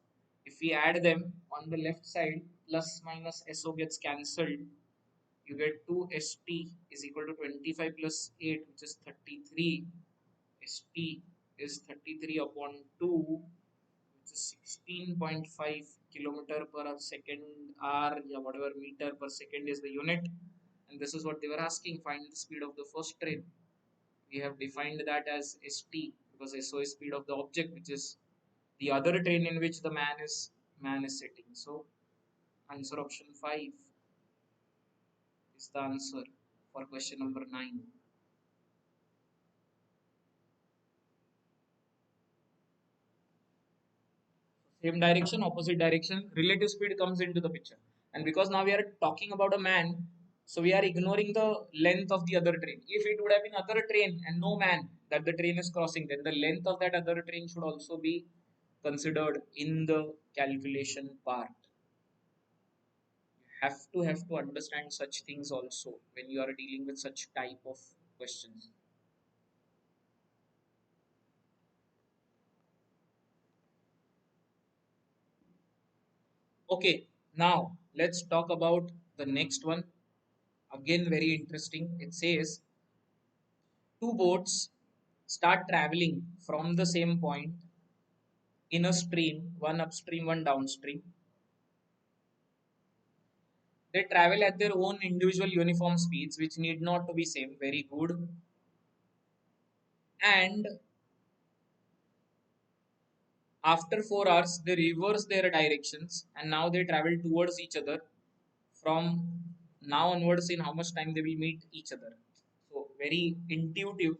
If we add them on the left side, plus minus SO gets cancelled. You get 2ST is equal to 25 plus 8, which is 33. ST is 33 upon 2, which is 16.5 kilometer per second, or yeah, whatever meter per second is the unit. And this is what they were asking, find the speed of the first train. We have defined that as ST because SO is speed of the object, which is the other train in which the man is sitting. So answer option 5 is the answer for question number 9. Same direction, opposite direction, relative speed comes into the picture. And because now we are talking about a man, so we are ignoring the length of the other train. If it would have been other train and no man that the train is crossing, then the length of that other train should also be considered in the calculation part. Have to understand such things also when you are dealing with such type of questions. Okay, now let's talk about the next one. Again, very interesting. It says two boats start traveling from the same point in a stream, one upstream, one downstream. They travel at their own individual uniform speeds, which need not to be same. Very good. And after 4 hours, they reverse their directions and now they travel towards each other. From now onwards, in how much time they will meet each other. So very intuitive.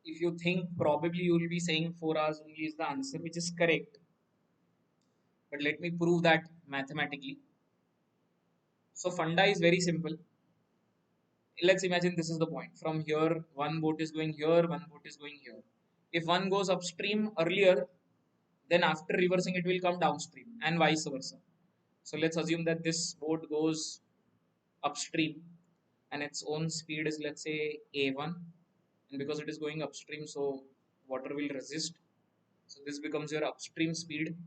If you think, probably you will be saying 4 hours only is the answer, which is correct. But let me prove that mathematically. So funda is very simple. Let's imagine this is the point. From here, one boat is going here, one boat is going here. If one goes upstream earlier, then after reversing it will come downstream and vice versa. So let's assume that this boat goes upstream and its own speed is, let's say, a1, and because it is going upstream, so water will resist, so this becomes your upstream speed.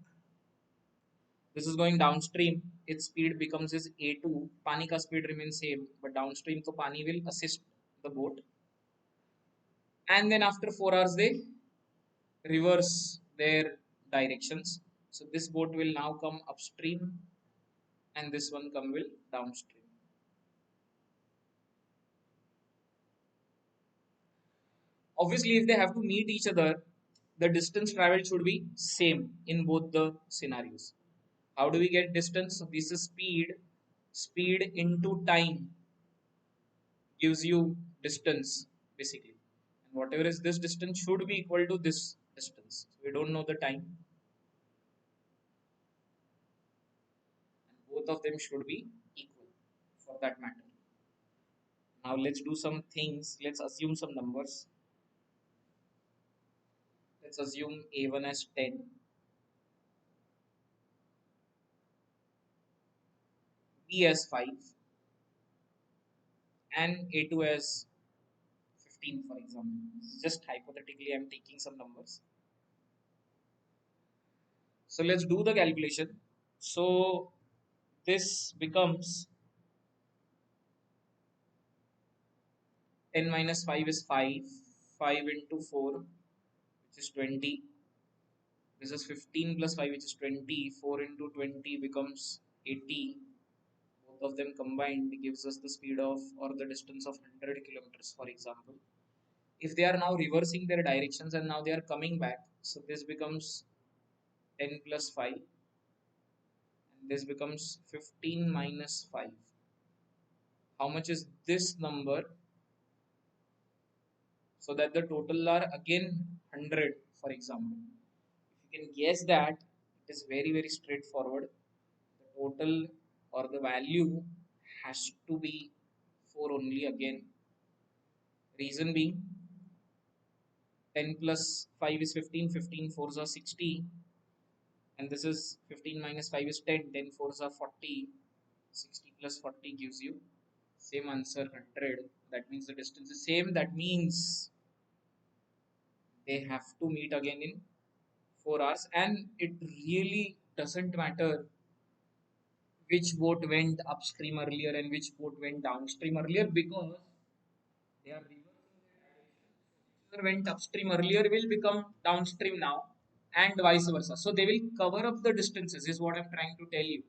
This is going downstream, its speed becomes is a2. Pani ka speed remains same, but downstream so pani will assist the boat, and then after 4 hours they reverse their directions. So this boat will now come upstream and this one come will downstream. Obviously, if they have to meet each other, the distance traveled should be same in both the scenarios. How do we get distance? So this is speed. Speed into time gives you distance basically. And whatever is this distance should be equal to this distance. So we don't know the time. And both of them should be equal for that matter. Now let's do some things. Let's assume some numbers. Let's assume A1 as 10, B as 5, and A2 as 15, for example. Just hypothetically, I'm taking some numbers. So let's do the calculation. So this becomes 10 minus 5 is 5. 5 into 4, which is 20. This is 15 plus 5, which is 20. 4 into 20 becomes 80. Both of them combined gives us the speed of, or the distance of, 100 kilometers, for example. If they are now reversing their directions and now they are coming back, so this becomes 10 plus 5, and this becomes 15 minus 5. How much is this number? So that the total are again 100, for example. If you can guess that, it is very very straightforward. The total or the value has to be 4 only again. Reason being, 10 plus 5 is 15, 15 fours are 60, and this is 15 minus 5 is 10, 10 fours are 40, 60 plus 40 gives you same answer, 100. That means the distance is same. That means they have to meet again in 4 hours, and it really doesn't matter which boat went upstream earlier and which boat went downstream earlier, because they are reversing their direction. Whichever went upstream earlier will become downstream now, and vice versa. So they will cover up the distances, is what I'm trying to tell you.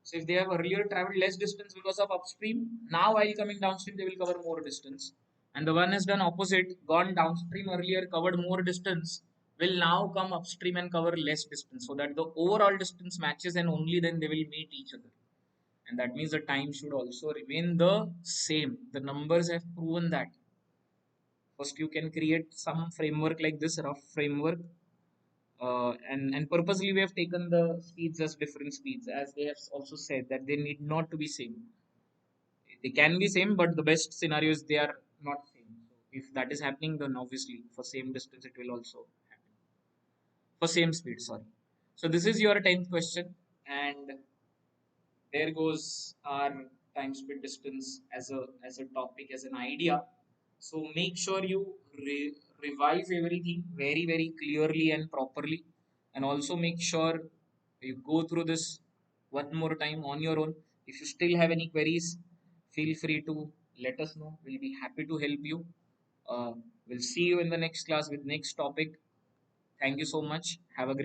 So if they have earlier traveled less distance because of upstream, now while coming downstream they will cover more distance. And the one has done opposite, gone downstream earlier, covered more distance, will now come upstream and cover less distance, so that the overall distance matches, and only then they will meet each other. And that means the time should also remain the same. The numbers have proven that. First you can create some framework like this, rough framework, and purposely we have taken the speeds as different speeds, as they have also said that they need not to be same. They can be same, but the best scenario is they are not same. So if that is happening, then obviously for same distance it will also happen, for same speed, sorry. So this is your 10th question, and there goes our time split distance as a topic, as an idea. So make sure you revise everything very clearly and properly, and also make sure you go through this one more time on your own. If you still have any queries, feel free to let us know. We'll be happy to help you. uh, we'll see you in the next class with next topic. Thank you so much. Have a great